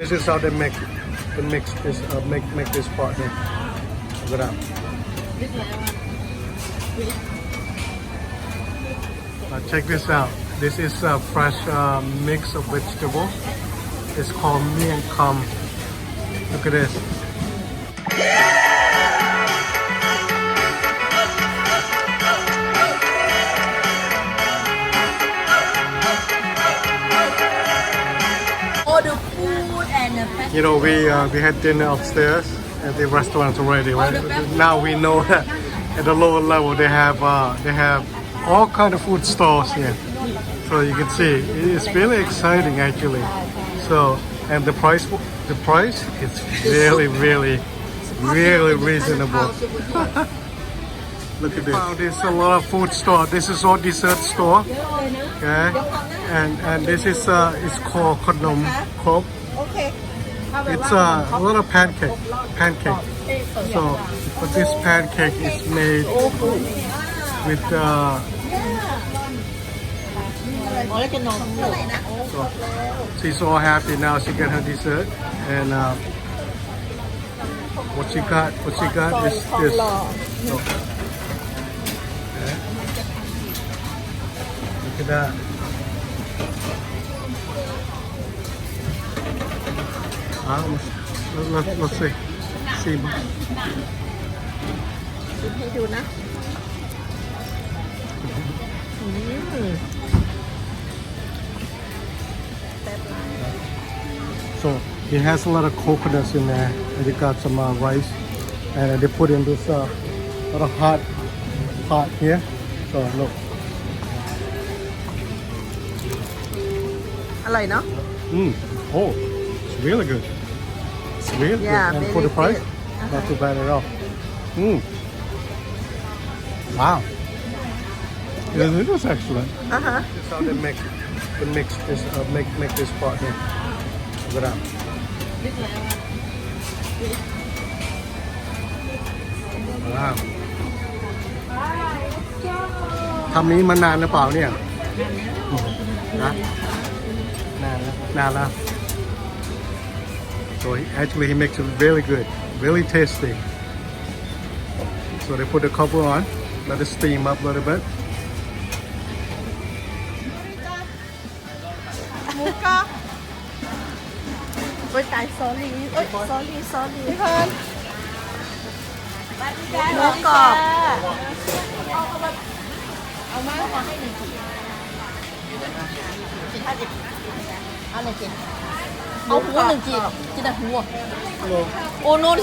This is how they make this make this pot here. Look it up. Now check this out. This is a fresh mix of vegetable. It's called mian kam. Look at this. All the food and the pancakes. You know, we had dinner upstairs at the restaurant already, right? Now we know that at the lower level they have all kind of food stalls here. So you can see it's really exciting actually. So and the price is really reasonable. Look at this. Wow, there's a lot of food store. This is all dessert store. Okay, and this is it's called ขนมครก It's a little pancake. So, but this pancake is made with so she's all happy now. She got her dessert, and what she got is this. So, okay. Look at that. Let's see. See. ให้ดูนะ So it has a lot of coconuts in there, and it got some rice, and they put in this little hot pot here. So look. อร่อยเนาะ Oh, it's really good. It's really Yeah, good. And very for the price, good. not too bad at all. Wow. Yeah, it was excellent. This is how they make this make this pot here. Look it up. Wow. ทำนี้มานานหรือเปล่าเนี่ยนะนานแล้ว So actually he makes it really good, really tasty. So they put the cover on, let it steam up a little bit. หมูกรอบโอ้ยตาย sorry เอ้ย sorry พี่เพิ่นหมูกรอบเอามาขอให้หนึ่งขีดเอาเลยจิเอาหัวหนึ่งจีกินแต่หัวโอ้โน้ต